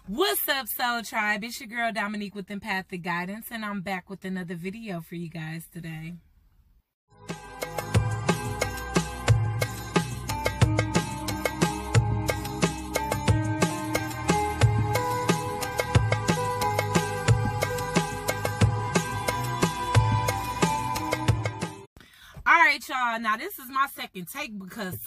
What's up, Soul Tribe? It's your girl Dominique with Empathic Guidance, and I'm back with another video for you guys today. Alright, y'all, now this is my second take because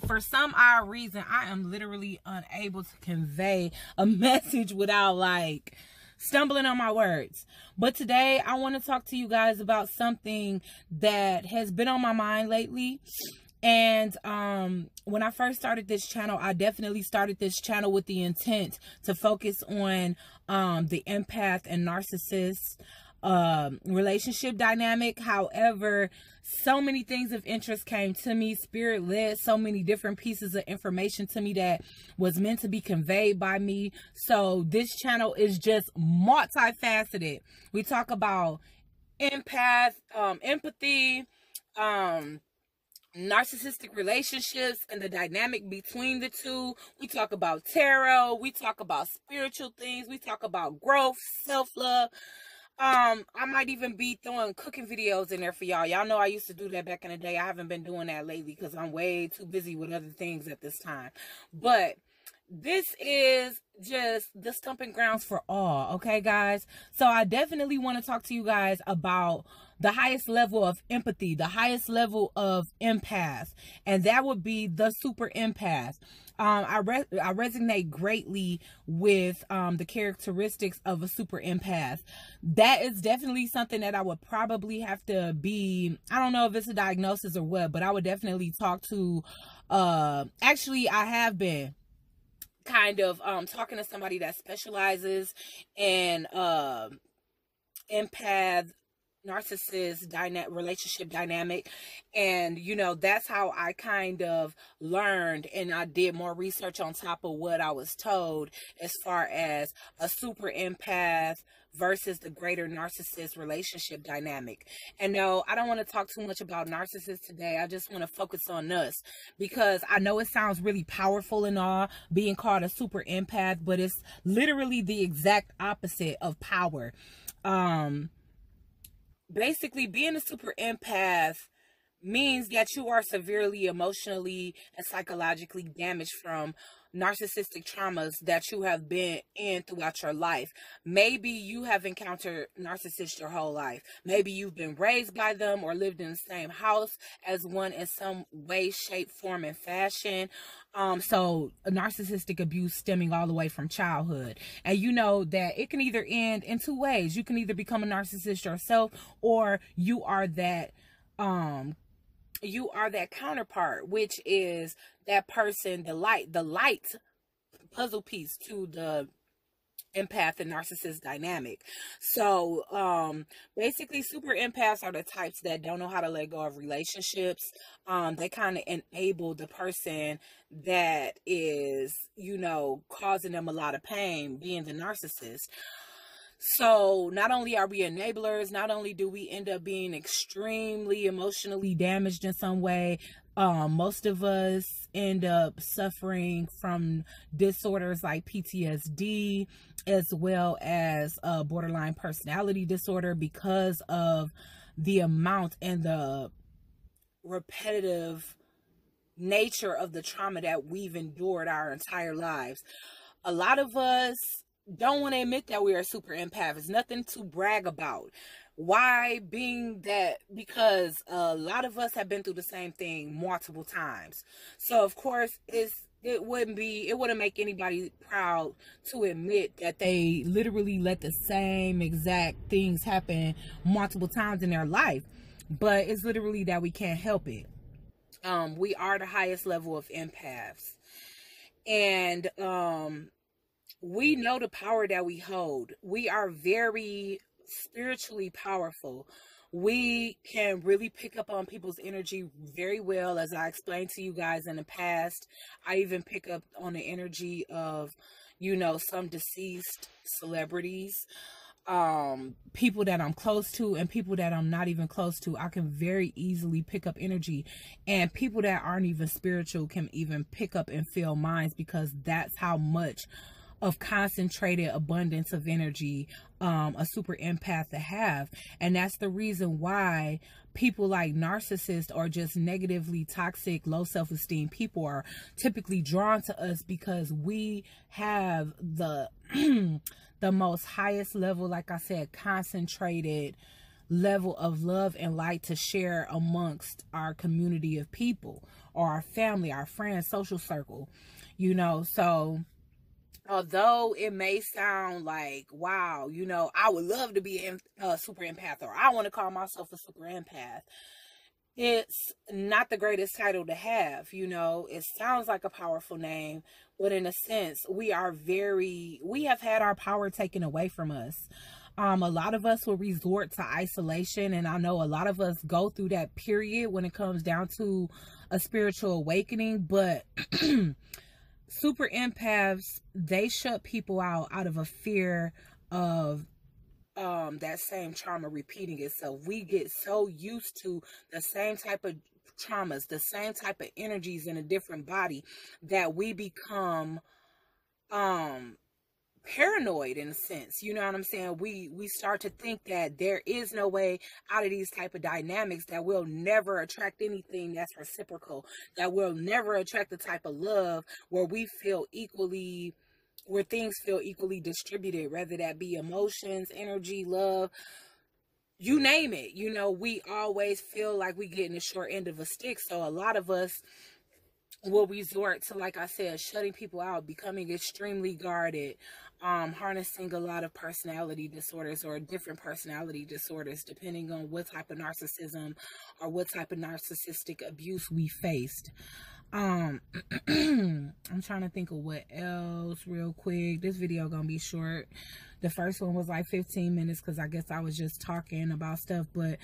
for some odd reason I am literally unable to convey a message without like stumbling on my words. But today I want to talk to you guys about something that has been on my mind lately. And when I first started this channel, I definitely started this channel with the intent to focus on the empath and narcissist relationship dynamic. However, so many things of interest came to me, spirit led so many different pieces of information to me that was meant to be conveyed by me. So this channel is just multifaceted. We talk about empath, empathy, narcissistic relationships and the dynamic between the two. We talk about tarot, we talk about spiritual things, we talk about growth, self-love. I might even be throwing cooking videos in there for y'all. Y'all know I used to do that back in the day. I haven't been doing that lately because I'm way too busy with other things at this time. But this is just the stumping grounds for all, okay, guys? So I definitely want to talk to you guys about the highest level of empathy, the highest level of empath, and that would be the super empath. I resonate greatly with the characteristics of a super empath. That is definitely something that I would probably have to be, I don't know if it's a diagnosis or what, but I would definitely talk to, actually I have been kind of talking to somebody that specializes in empath narcissist relationship dynamic, and you know, that's how I kind of learned, and I did more research on top of what I was told as far as a super empath versus the greater narcissist relationship dynamic. And no, I don't want to talk too much about narcissists today. I just want to focus on us, because I know it sounds really powerful and all, being called a super empath, but it's literally the exact opposite of power. Basically, being a super empath means that you are severely emotionally and psychologically damaged from narcissistic traumas that you have been in throughout your life. Maybe you have encountered narcissists your whole life. Maybe you've been raised by them or lived in the same house as one in some way, shape, form, and fashion. So narcissistic abuse stemming all the way from childhood. And you know that it can either end in two ways. You can either become a narcissist yourself, or you are that counterpart, which is that person, the light puzzle piece to the empath and narcissist dynamic. So basically, super empaths are the types that don't know how to let go of relationships. They kind of enable the person that is, you know, causing them a lot of pain, being the narcissist. So not only are we enablers, not only do we end up being extremely emotionally damaged in some way, most of us end up suffering from disorders like PTSD, as well as borderline personality disorder, because of the amount and the repetitive nature of the trauma that we've endured our entire lives. A lot of us don't want to admit that we are super empath. It's nothing to brag about. Why? Being that because a lot of us have been through the same thing multiple times. So of course it wouldn't make anybody proud to admit that they literally let the same exact things happen multiple times in their life. But it's literally that we can't help it. We are the highest level of empaths. And we know the power that we hold. We are very spiritually powerful. We can really pick up on people's energy very well, as I explained to you guys in the past. I even pick up on the energy of, you know, some deceased celebrities, people that I'm close to and people that I'm not even close to. I can very easily pick up energy, and people that aren't even spiritual can even pick up and feel minds, because that's how much of concentrated abundance of energy a super empath to have. And that's the reason why people like narcissists or just negatively toxic, low self-esteem people are typically drawn to us, because we have the the most highest level, like I said, concentrated level of love and light to share amongst our community of people, or our family, our friends, social circle, you know. So although it may sound like, wow, you know, I would love to be a super empath, or I want to call myself a super empath, it's not the greatest title to have. You know, it sounds like a powerful name, but in a sense, we have had our power taken away from us. A lot of us will resort to isolation, and I know a lot of us go through that period when it comes down to a spiritual awakening, but super empaths, they shut people out of a fear of that same trauma repeating itself. We get so used to the same type of traumas, the same type of energies in a different body, that we become paranoid in a sense. You know what I'm saying? We start to think that there is no way out of these type of dynamics, that we'll never attract anything that's reciprocal, that we'll never attract the type of love where things feel equally distributed, whether that be emotions, energy, love, you name it. You know, we always feel like we getting the short end of a stick. So a lot of us will resort to, like I said, shutting people out, becoming extremely guarded, harnessing a lot of personality disorders or different personality disorders, depending on what type of narcissism or what type of narcissistic abuse we faced. I'm trying to think of what else real quick. This video gonna be short. The first one was like 15 minutes because I guess I was just talking about stuff, but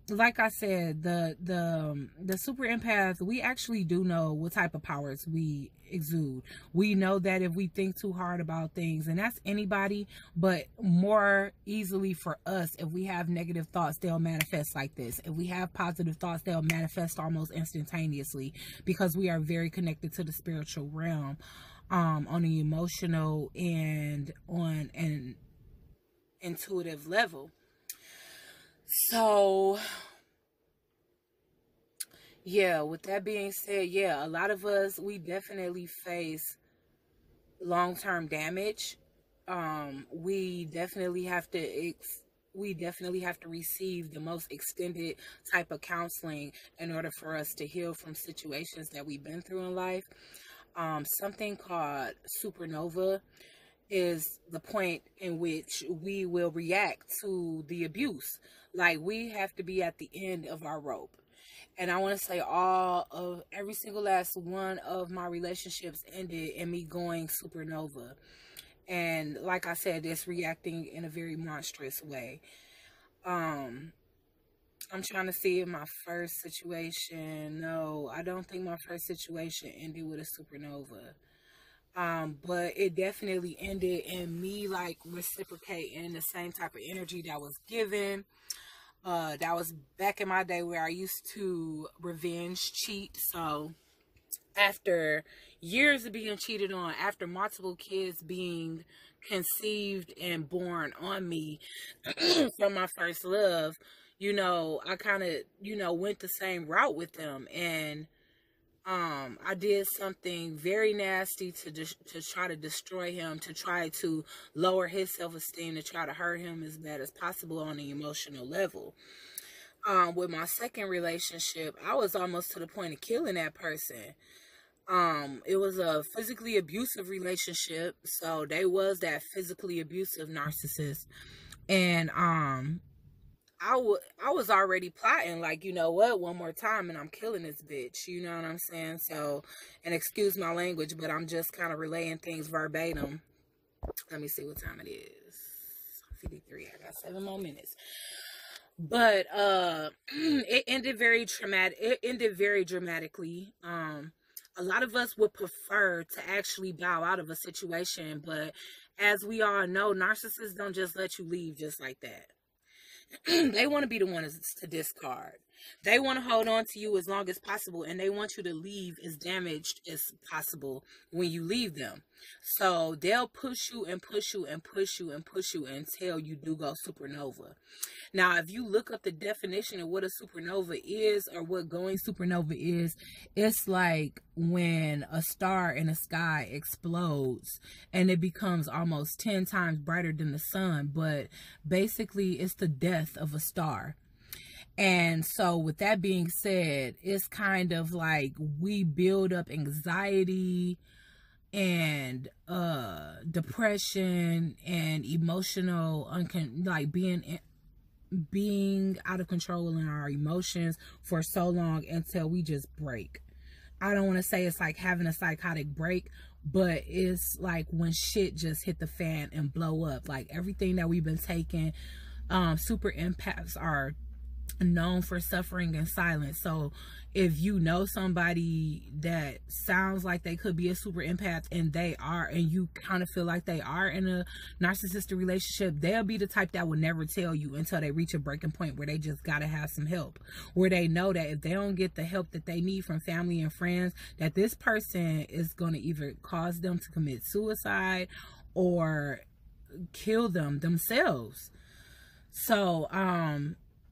like I said, the super empath, we actually do know what type of powers we exude. We know that if we think too hard about things, and that's anybody, but more easily for us, if we have negative thoughts, they'll manifest like this. If we have positive thoughts, they'll manifest almost instantaneously, because we are very connected to the spiritual realm, on the emotional and on an intuitive level. So yeah, with that being said, yeah, a lot of us, we definitely face long-term damage. We definitely have to receive the most extended type of counseling in order for us to heal from situations that we've been through in life. Something called Supernova is the point in which we will react to the abuse. Like, we have to be at the end of our rope. And I want to say every single last one of my relationships ended in me going supernova. And like I said, it's reacting in a very monstrous way. I'm trying to see if my first situation, no, I don't think my first situation ended with a supernova. But it definitely ended in me like reciprocating the same type of energy that was given. That was back in my day where I used to revenge cheat. So after years of being cheated on, after multiple kids being conceived and born on me from my first love, you know, I kind of, you know, went the same route with them. And I did something very nasty to try to destroy him, to try to lower his self-esteem, to try to hurt him as bad as possible on the emotional level. With my second relationship, I was almost to the point of killing that person. It was a physically abusive relationship, so they was that physically abusive narcissist, and I was already plotting, like, you know what, one more time and I'm killing this bitch, you know what I'm saying? So, and excuse my language, but I'm just kind of relaying things verbatim. Let me see what time it is. 53. I got 7 more minutes. But it ended very traumatic. It ended very dramatically. A lot of us would prefer to actually bow out of a situation, but as we all know, narcissists don't just let you leave just like that. They want to be the ones to discard. They want to hold on to you as long as possible, and they want you to leave as damaged as possible when you leave them. So they'll push you and push you and push you and push you until you do go supernova. Now, if you look up the definition of what a supernova is, or what going supernova is, it's like when a star in the sky explodes and it becomes almost 10 times brighter than the sun. But basically, it's the death of a star. And so with that being said, it's kind of like we build up anxiety and depression and emotional like being out of control in our emotions for so long until we just break. I don't want to say it's like having a psychotic break, but it's like when shit just hit the fan and blow up. Like everything that we've been taking, super empaths are known for suffering in silence. So if you know somebody that sounds like they could be a super empath and they are, and you kind of feel like they are in a narcissistic relationship, they'll be the type that will never tell you until they reach a breaking point where they just gotta have some help, where they know that if they don't get the help that they need from family and friends, that this person is going to either cause them to commit suicide or kill them themselves. So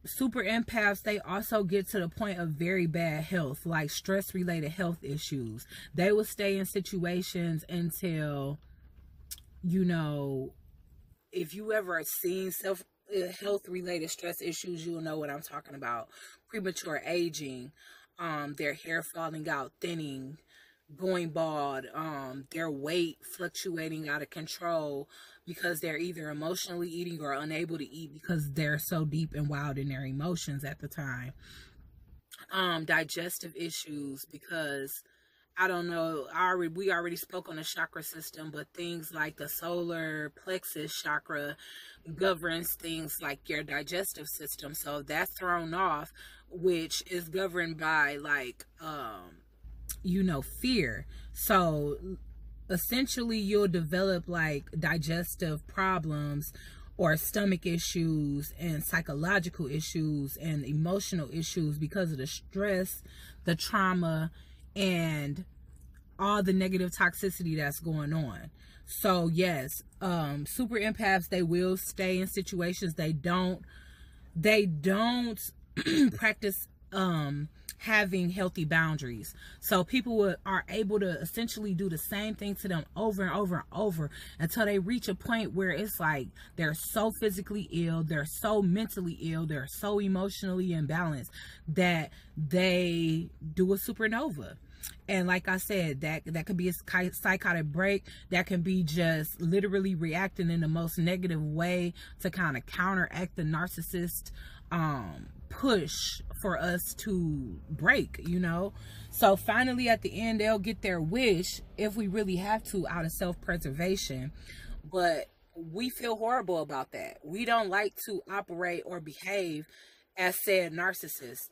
super empaths, they also get to the point of very bad health, like stress related health issues. They will stay in situations until, you know, if you ever seen health related stress issues, you'll know what I'm talking about. Premature aging, their hair falling out, thinning, going bald, their weight fluctuating out of control because they're either emotionally eating or unable to eat because they're so deep and wild in their emotions at the time. Digestive issues because, I don't know, we already spoke on the chakra system, but things like the solar plexus chakra governs things like your digestive system. So that's thrown off, which is governed by like, you know, fear. So essentially you'll develop like digestive problems or stomach issues and psychological issues and emotional issues because of the stress, the trauma, and all the negative toxicity that's going on. So yes, super empaths, they will stay in situations. They don't practice having healthy boundaries. So people are able to essentially do the same thing to them over and over and over until they reach a point where it's like they're so physically ill, they're so mentally ill, they're so emotionally imbalanced that they do a supernova. And like I said, that could be a psychotic break. That can be just literally reacting in the most negative way to kind of counteract the narcissist push for us to break, you know. So finally at the end, they'll get their wish if we really have to, out of self-preservation. But we feel horrible about that. We don't like to operate or behave as said narcissists.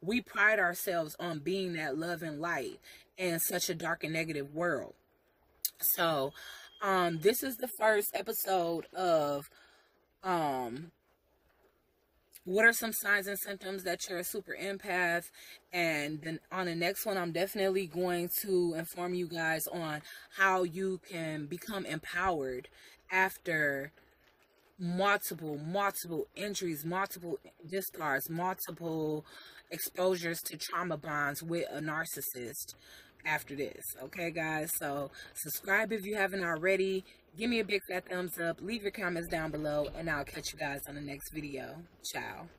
We pride ourselves on being that love and light in such a dark and negative world. So this is the first episode of what are some signs and symptoms that you're a super empath. And then on the next one, I'm definitely going to inform you guys on how you can become empowered after multiple injuries, multiple discards, multiple exposures to trauma bonds with a narcissist after this. Okay guys, so subscribe if you haven't already, give me a big fat thumbs up, leave your comments down below, and I'll catch you guys on the next video. Ciao.